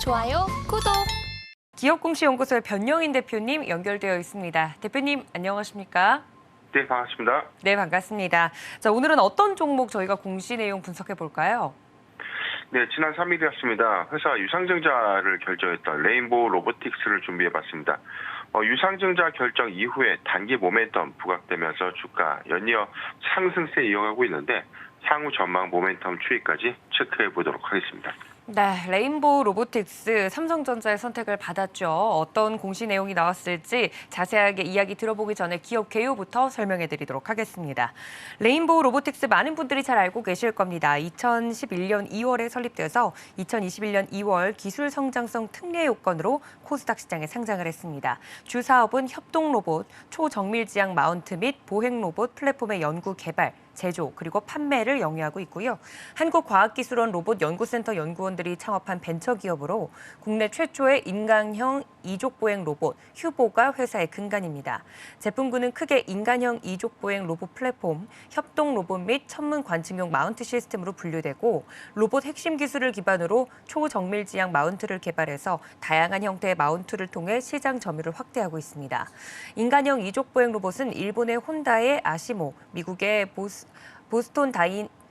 좋아요, 구독. 기업공시연구소의 변영인 대표님 연결되어 있습니다. 대표님 안녕하십니까? 네, 반갑습니다. 네, 반갑습니다. 자, 오늘은 어떤 종목 저희가 공시 내용 분석해 볼까요? 네, 지난 3일이었습니다. 회사 유상증자를 결정했던 레인보우 로보틱스를 준비해봤습니다. 유상증자 결정 이후에 단기 모멘텀 부각되면서 주가 연이어 상승세 이어가고 있는데 향후 전망 모멘텀 추이까지 체크해 보도록 하겠습니다. 네, 레인보우 로보틱스 삼성전자의 선택을 받았죠. 어떤 공시 내용이 나왔을지 자세하게 이야기 들어보기 전에 기업 개요부터 설명해 드리도록 하겠습니다. 레인보우 로보틱스 많은 분들이 잘 알고 계실 겁니다. 2011년 2월에 설립되어서 2021년 2월 기술 성장성 특례 요건으로 코스닥 시장에 상장을 했습니다. 주 사업은 협동 로봇, 초정밀 지향 마운트 및 보행 로봇 플랫폼의 연구 개발, 제조 그리고 판매를 영위하고 있고요. 한국과학기술원 로봇연구센터 연구원들이 창업한 벤처기업으로 국내 최초의 인간형 이족보행 로봇 휴보가 회사의 근간입니다. 제품군은 크게 인간형 이족보행 로봇 플랫폼, 협동 로봇 및 천문 관측용 마운트 시스템으로 분류되고 로봇 핵심 기술을 기반으로 초정밀 지향 마운트를 개발해서 다양한 형태의 마운트를 통해 시장 점유를 확대하고 있습니다. 인간형 이족보행 로봇은 일본의 혼다의 아시모, 미국의 보스톤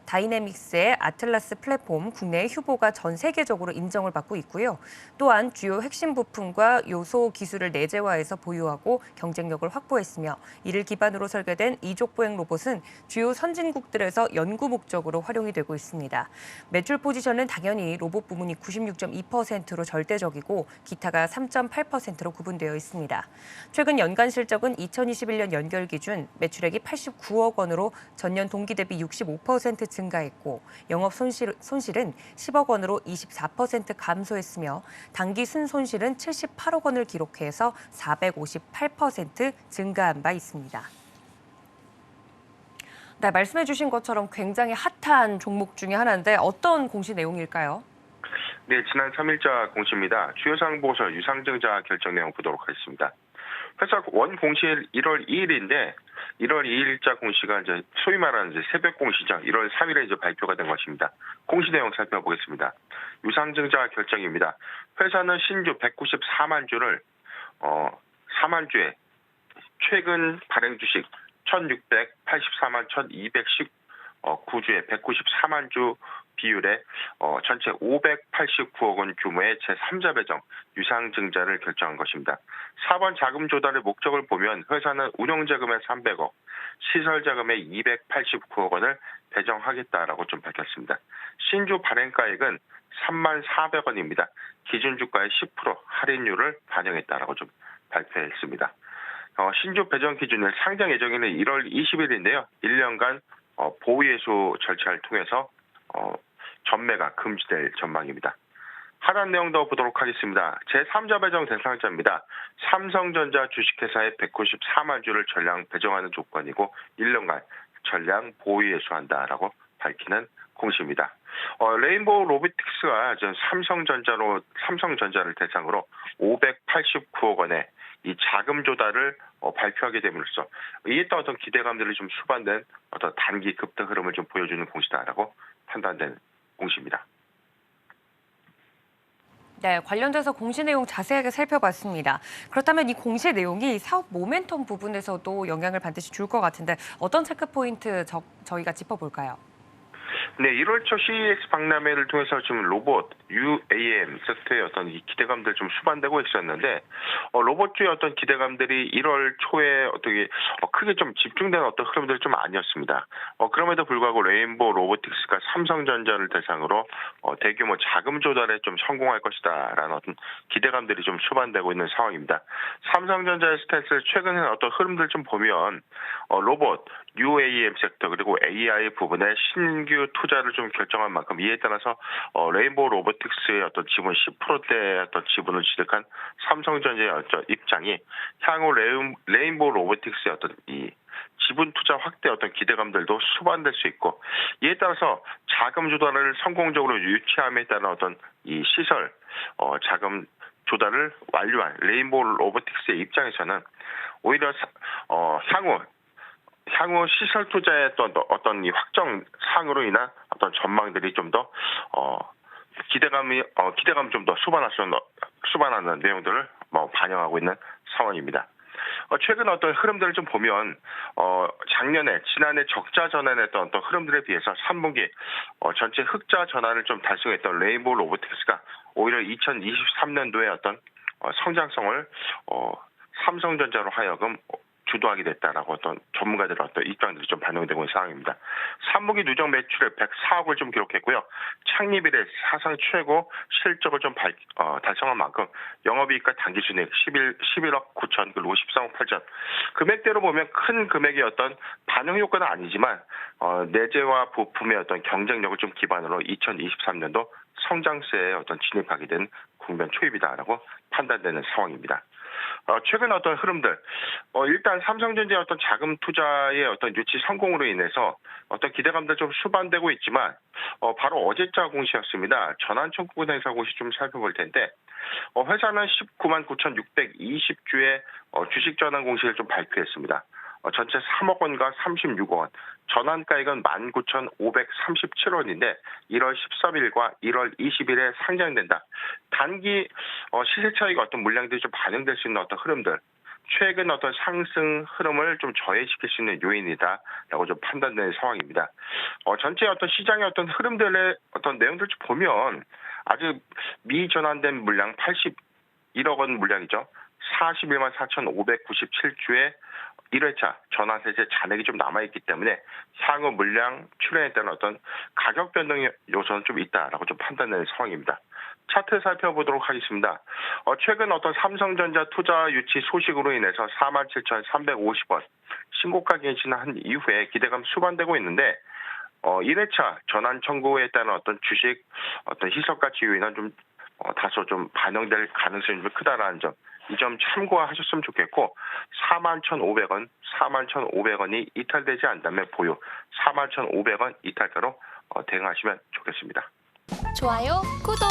다이내믹스의 아틀라스 플랫폼, 국내의 휴보가 전 세계적으로 인정을 받고 있고요. 또한 주요 핵심 부품과 요소 기술을 내재화해서 보유하고 경쟁력을 확보했으며 이를 기반으로 설계된 이족보행 로봇은 주요 선진국들에서 연구 목적으로 활용이 되고 있습니다. 매출 포지션은 당연히 로봇 부문이 96.2%로 절대적이고 기타가 3.8%로 구분되어 있습니다. 최근 연간 실적은 2021년 연결 기준 매출액이 89억 원으로 전년 동기 대비 65% 증가했고 영업 손실은 10억 원으로 24% 감소했으며 당기 순손실은 78억 원을 기록해서 458% 증가한 바 있습니다. 네, 말씀해 주신 것처럼 굉장히 핫한 종목 중에 하나인데 어떤 공시 내용일까요? 네, 지난 3일자 공시입니다. 주요사항 보고서 유상증자 결정 내용 보도록 하겠습니다. 회사 원 공시일 1월 2일인데 1월 2일자 공시가 이제 소위 말하는 이제 새벽 공시죠. 1월 3일에 이제 발표가 된 것입니다. 공시 내용 살펴보겠습니다. 유상증자 결정입니다. 회사는 신주 194만 주를 4만 주에 최근 발행 주식 1,684만 1,219주에 194만 주 비율의 전체 589억 원 규모의 제3자 배정 유상증자를 결정한 것입니다. 4번 자금 조달의 목적을 보면 회사는 운용자금의 300억, 시설자금의 289억 원을 배정하겠다라고 좀 밝혔습니다. 신주 발행가액은 3만 400원입니다. 기준주가의 10% 할인율을 반영했다라고 좀 발표했습니다. 신주 배정 기준일 상장 예정일은 1월 20일인데요. 1년간 보위예수 절차를 통해서 전매가 금지될 전망입니다. 하단 내용 더 보도록 하겠습니다. 제3자 배정 대상자입니다. 삼성전자 주식회사에 194만 주를 전량 배정하는 조건이고 1년간 전량 보위예수한다라고 밝히는 공시입니다. 레인보우 로보틱스가 삼성전자를 대상으로 589억 원의 이 자금 조달을 발표하게 됨으로써 이에 따른 어떤 기대감들이 좀 수반된 어떤 단기 급등 흐름을 좀 보여주는 공시다라고 판단된 공시입니다. 네, 관련돼서 공시 내용 자세하게 살펴봤습니다. 그렇다면 이 공시 내용이 사업 모멘텀 부분에서도 영향을 반드시 줄 것 같은데 어떤 체크 포인트 저희가 짚어볼까요? 네, 1월 초 CEX 박람회를 통해서 지금 로봇, UAM 섹터의 어떤 이 기대감들 좀 수반되고 있었는데, 로봇주의 어떤 기대감들이 1월 초에 어떻게 크게 좀 집중되는 어떤 흐름들이 좀 아니었습니다. 그럼에도 불구하고 레인보우 로보틱스가 삼성전자를 대상으로 대규모 자금 조달에 좀 성공할 것이다라는 어떤 기대감들이 좀 수반되고 있는 상황입니다. 삼성전자의 스탠스를 최근에 어떤 흐름들 좀 보면 로봇, UAM 섹터 그리고 AI 부분에 신규 투자를 좀 결정한 만큼 이에 따라서 레인보우 로보틱스의 어떤 지분 10%대의 어떤 지분을 취득한 삼성전자의 어떤 입장이 향후 레인보우 로보틱스의 어떤 이 지분 투자 확대 어떤 기대감들도 수반될 수 있고 이에 따라서 자금 조달을 성공적으로 유치함에 따른 어떤 이 시설 자금 조달을 완료한 레인보우 로보틱스의 입장에서는 오히려 향후 시설 투자의 어떤 이 확정 사항으로 인한 어떤 전망들이 좀 더 기대감 좀 더 수반하는 내용들을 반영하고 있는 상황입니다. 최근 어떤 흐름들을 좀 보면 지난해 적자 전환했던 어떤 흐름들에 비해서 3분기 전체 흑자 전환을 좀 달성했던 레인보우 로보틱스가 오히려 2023년도에 어떤 성장성을 삼성전자로 하여금 주도하게 됐다라고 어떤 전문가들의 어떤 입장들이 좀 반영되고 있는 상황입니다. 3분기 누적 매출을 104억을 좀 기록했고요. 창립 이래 사상 최고 실적을 좀 달성한 만큼 영업이익과 당기순이익 11억 9천 그리고 13억 8천 금액대로 보면 큰 금액의 어떤 반영 효과는 아니지만 내재와 부품의 어떤 경쟁력을 좀 기반으로 2023년도 성장세에 어떤 진입하게 된 국면 초입이다라고 판단되는 상황입니다. 최근 어떤 흐름들, 일단 삼성전자의 어떤 자금 투자의 어떤 유치 성공으로 인해서 어떤 기대감들 좀 수반되고 있지만, 바로 어제자 공시였습니다. 전환청구은행사 공시 좀 살펴볼 텐데, 회사는 199만 9,620주의 주식 전환 공시를 좀 발표했습니다. 전체 3억 원과 36억 원, 전환가액은 19,537원인데 1월 13일과 1월 20일에 상장된다. 단기 시세 차익 어떤 물량들이 좀 반영될 수 있는 어떤 흐름들, 최근 어떤 상승 흐름을 좀 저해시킬 수 있는 요인이다라고 좀 판단되는 상황입니다. 전체 어떤 시장의 어떤 흐름들의 어떤 내용들을 좀 보면 아주 미전환된 물량 81억 원 물량이죠. 41만 4,597주의 1회차 전환세제 잔액이 좀 남아있기 때문에 향후 물량 출현에 따른 어떤 가격 변동 요소는 좀 있다라고 좀 판단되는 상황입니다. 차트 살펴보도록 하겠습니다. 최근 어떤 삼성전자 투자 유치 소식으로 인해서 47,350원 신고가 갱신한 이후에 기대감 수반되고 있는데 1회차 전환 청구에 따른 어떤 주식 어떤 희석 가치 요인은 좀 다소 좀 반영될 가능성이 좀 크다라는 점. 이 점 참고하셨으면 좋겠고 41,500원, 41,500원이 이탈되지 않다면 보유, 41,500원 이탈가로 대응하시면 좋겠습니다. 좋아요, 구독!